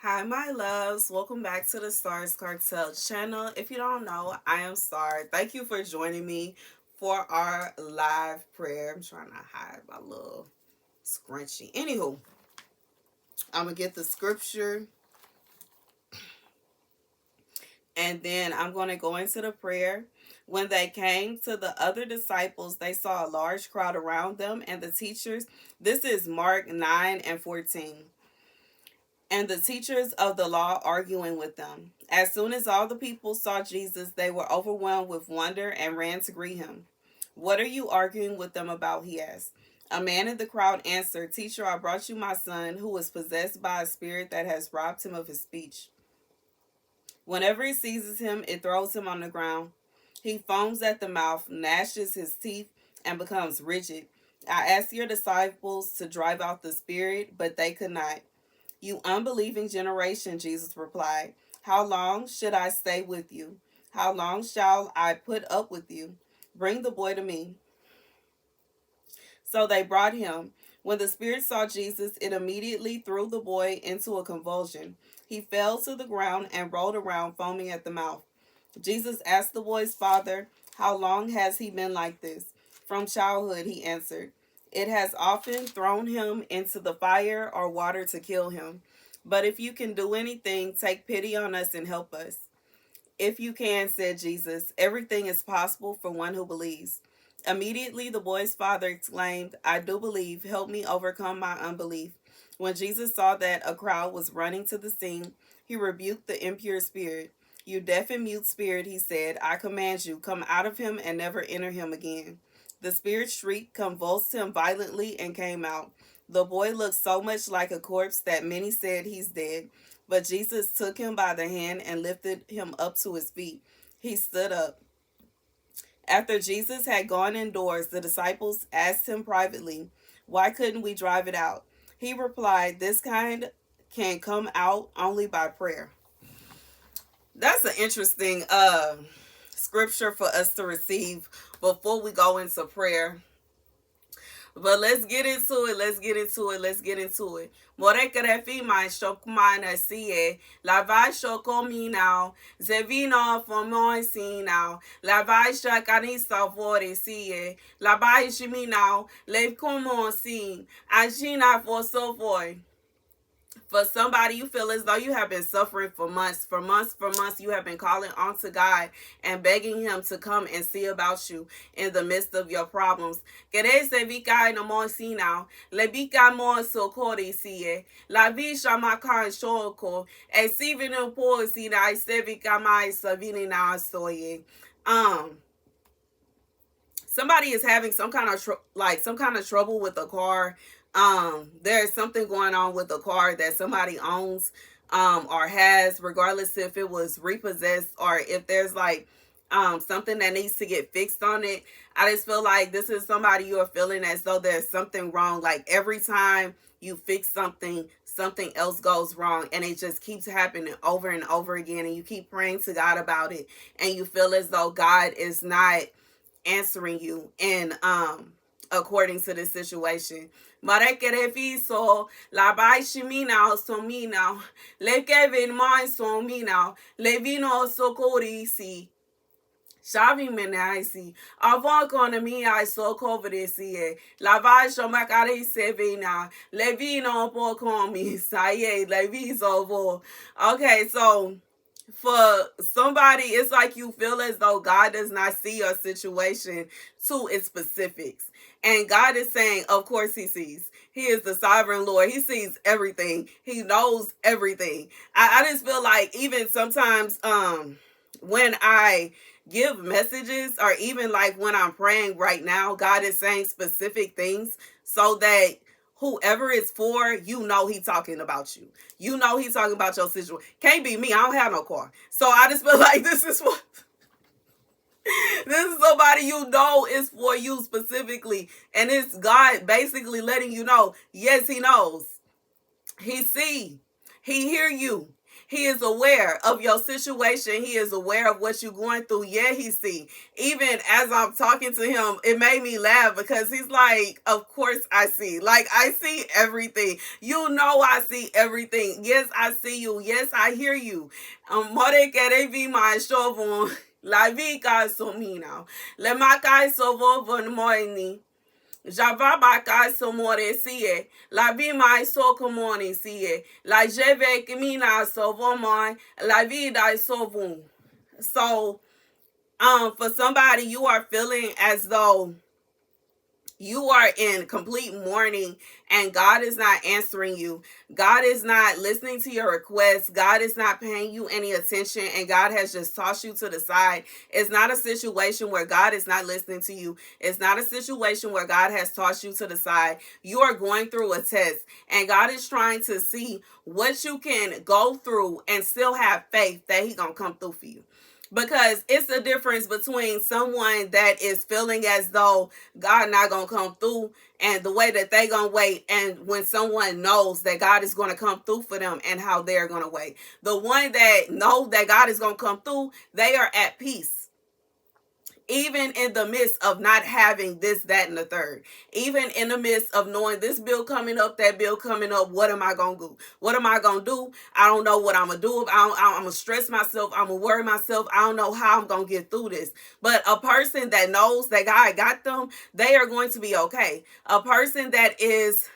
Hi, my loves. Welcome back to the Starscartel channel. If you don't know, I am Star. Thank you for joining me for our live prayer. I'm trying to hide my little scrunchie. Anywho, I'm going to get the scripture and then I'm going to go into the prayer. When they came to the other disciples, they saw a large crowd around them and the teachers. This is Mark 9 and 14. And the teachers of the law arguing with them. As soon as all the people saw Jesus, they were overwhelmed with wonder and ran to greet him. What are you arguing with them about? He asked. A man in the crowd answered, Teacher, I brought you my son who was possessed by a spirit that has robbed him of his speech. Whenever it seizes him, it throws him on the ground. He foams at the mouth, gnashes his teeth, and becomes rigid. I asked your disciples to drive out the spirit, but they could not. You unbelieving generation, Jesus replied, how long should I stay with you? How long shall I put up with you? Bring the boy to me. So they brought him. When the spirit saw Jesus, it immediately threw the boy into a convulsion. He fell to the ground and rolled around, foaming at the mouth. Jesus asked the boy's father, how long has he been like this? From childhood, he answered. It has often thrown him into the fire or water to kill him. But if you can do anything, take pity on us and help us. If you can, said Jesus, everything is possible for one who believes. Immediately the boy's father exclaimed, I do believe, help me overcome my unbelief. When Jesus saw that a crowd was running to the scene, he rebuked the impure spirit. You deaf and mute spirit, he said, I command you, come out of him and never enter him again. The spirit shrieked, convulsed him violently, and came out. The boy looked so much like a corpse that many said he's dead. But Jesus took him by the hand and lifted him up to his feet. He stood up. After Jesus had gone indoors, the disciples asked him privately, why couldn't we drive it out? He replied, this kind can come out only by prayer. That's an interesting scripture for us to receive before we go into prayer. But let's get into it. More crefi mai shok mana sie. La vai shoko mi now. Zevino for moi si now. La vai shakani savore sie. La vai shimi now. Lev como si. Agina for so voy. For somebody, you feel as though you have been suffering for months. For months, you have been calling on to God and begging him to come and see about you in the midst of your problems. Querese vica no more si now. Le vica more socorri si. La visha makan shoko. E si vino po si na se vica mai savini na soye. Somebody is having some kind of trouble with a car. There's something going on with the car that somebody owns or has, regardless if it was repossessed or if there's something that needs to get fixed on it. I just feel like this is somebody you are feeling as though there's something wrong. Like every time you fix something, something else goes wrong, and it just keeps happening over and over again, and you keep praying to God about it, and you feel as though God is not answering you and according to this situation. Marekerefiso la baishimina somina le kevin my somina le vino socorisi Shavi menaisi avant economy I so cover this year la vaisho macare sevina le vino po comi saye le viso vo. Okay, so for somebody, it's like you feel as though God does not see your situation to its specifics. And God is saying, of course he sees. He is the sovereign Lord. He sees everything. He knows everything. I just feel like even sometimes when I give messages or even like when I'm praying right now, God is saying specific things so that whoever it's for, you know he's talking about you. You know he's talking about your situation. Can't be me. I don't have no car. So I just feel like this is somebody you know is for you specifically. And it's God basically letting you know, yes, he knows. He see. He hear you. He is aware of your situation. He is aware of what you're going through. Yeah, he see. Even as I'm talking to him, it made me laugh because he's like, of course I see. Like, I see everything. You know I see everything. Yes, I see you. Yes, I hear you. More que vi mais chauve la vie ka somina. Le makai sovo von moini. Java baka somore siye. La vie mai so comone siye. La jeve kimina sovo moi. La vida sovun. So, for somebody, you are feeling as though you are in complete mourning and God is not answering you. God is not listening to your requests. God is not paying you any attention, and God has just tossed you to the side. It's not a situation where God is not listening to you. It's not a situation where God has tossed you to the side. You are going through a test, and God is trying to see what you can go through and still have faith that He's going to come through for you. Because it's a difference between someone that is feeling as though God not gonna come through and the way that they gonna wait, and when someone knows that God is gonna come through for them and how they're gonna wait. The one that know that God is gonna come through, they are at peace. Even in the midst of not having this, that, and the third. Even in the midst of knowing this bill coming up, that bill coming up, what am I going to do? What am I going to do? I don't know what I'm going to do. I'm going to stress myself. I'm going to worry myself. I don't know how I'm going to get through this. But a person that knows that God got them, they are going to be okay. A person that is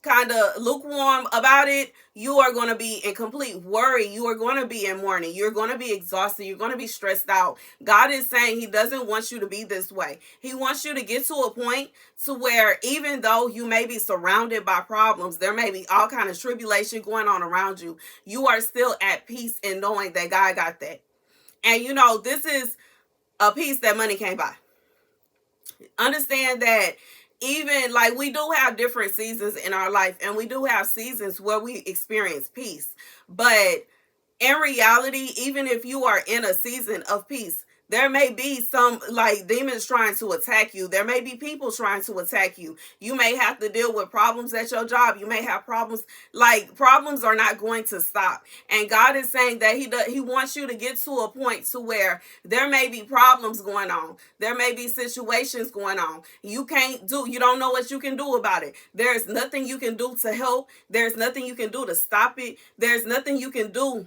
kind of lukewarm about it, you are going to be in complete worry. You are going to be in mourning. You're going to be exhausted. You're going to be stressed out. God is saying He doesn't want you to be this way. He wants you to get to a point to where even though you may be surrounded by problems, there may be all kind of tribulation going on around you, you are still at peace in knowing that God got that. And you know, this is a peace that money can't buy. Understand that even like we do have different seasons in our life, and we do have seasons where we experience peace, but in reality, even if you are in a season of peace, there may be some like demons trying to attack you. There may be people trying to attack you. You may have to deal with problems at your job. You may have problems. Like, problems are not going to stop. And God is saying that He wants you to get to a point to where there may be problems going on. There may be situations going on. You don't know what you can do about it. There's nothing you can do to help. There's nothing you can do to stop it. There's nothing you can do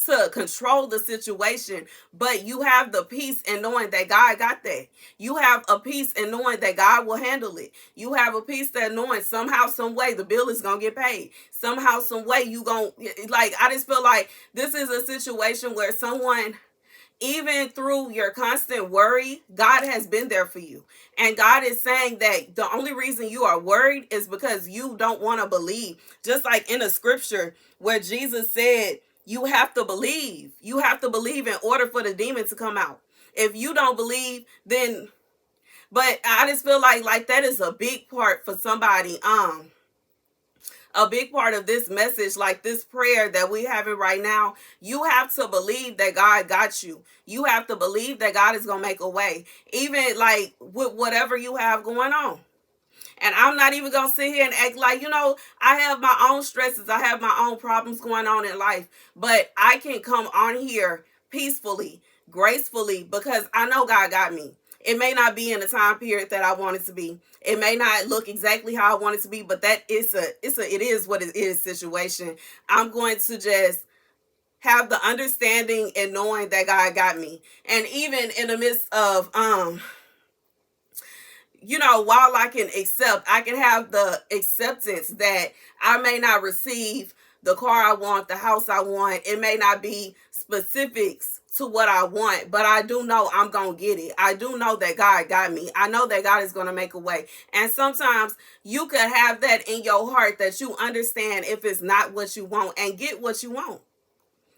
to control the situation, but you have the peace in knowing that God got that. You have a peace in knowing that God will handle it. You have a peace that knowing somehow, some way the bill is gonna get paid. Somehow, some way you gonna, like, I just feel like this is a situation where someone, even through your constant worry, God has been there for you. And God is saying that the only reason you are worried is because you don't want to believe. Just like in a scripture where Jesus said, you have to believe. You have to believe in order for the demon to come out. If you don't believe, then, but I just feel like that is a big part for somebody. A big part of this message, like this prayer that we having right now, you have to believe that God got you. You have to believe that God is going to make a way, even like with whatever you have going on. And I'm not even going to sit here and act like, I have my own stresses. I have my own problems going on in life. But I can come on here peacefully, gracefully, because I know God got me. It may not be in the time period that I want it to be. It may not look exactly how I want it to be, but it is what it is situation. I'm going to just have the understanding and knowing that God got me. And even in the midst of, while I can have the acceptance that I may not receive the car I want, the house I want. It may not be specifics to what I want, but I do know I'm going to get it. I do know that God got me. I know that God is going to make a way. And sometimes you could have that in your heart that you understand if it's not what you want and get what you want.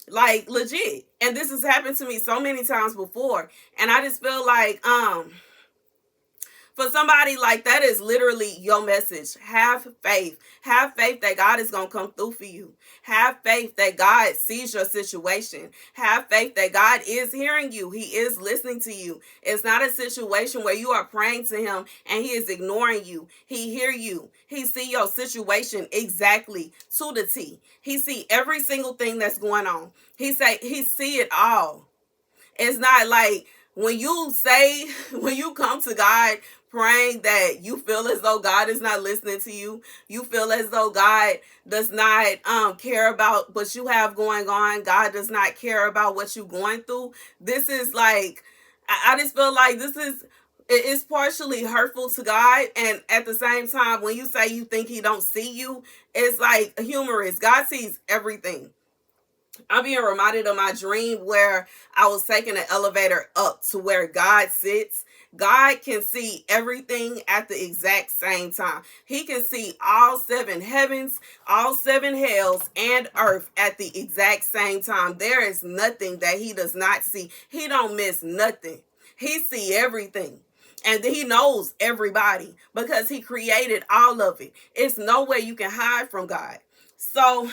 Like, legit. And this has happened to me so many times before. And I just feel like, For somebody, like, that is literally your message. Have faith. Have faith that God is going to come through for you. Have faith that God sees your situation. Have faith that God is hearing you. He is listening to you. It's not a situation where you are praying to him and he is ignoring you. He hear you. He see your situation exactly to the T. He see every single thing that's going on. He see it all. It's not like when you come to God praying that you feel as though God is not listening to you. You feel as though God does not care about what you have going on. God does not care about what you're going through. This is like, I just feel like this is, it is partially hurtful to God, and at the same time, when you say you think he don't see you, it's like humorous. God sees everything. I'm being reminded of my dream where I was taking an elevator up to where God sits. God can see everything at the exact same time. He can see all seven heavens, all seven hells, and earth at the exact same time. There is nothing that he does not see. He don't miss nothing. He see everything. And he knows everybody because he created all of it. It's no way you can hide from God. So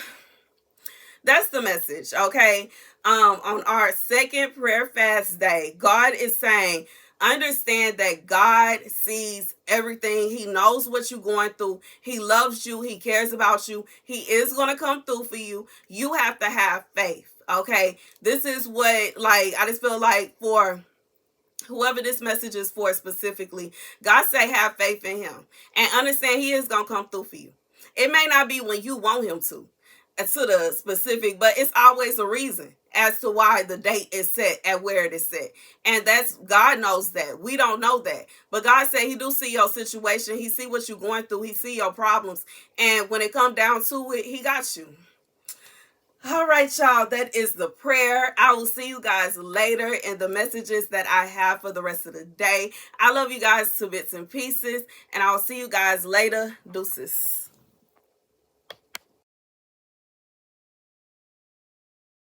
that's the message, okay? On our second prayer fast day, God is saying, understand that God sees everything. He knows what you're going through. He loves you. He cares about you. He is going to come through for you. You have to have faith, okay? This is what, like, I just feel like for whoever this message is for specifically, God say have faith in him and understand he is going to come through for you. It may not be when you want him to the specific, but it's always a reason as to why the date is set at where it is set. And that's, God knows that. We don't know that. But God said he do see your situation. He see what you're going through. He see your problems. And when it comes down to it, he got you. All right, y'all, that is the prayer. I will see you guys later in the messages that I have for the rest of the day. I love you guys to bits and pieces, and I'll see you guys later. Deuces.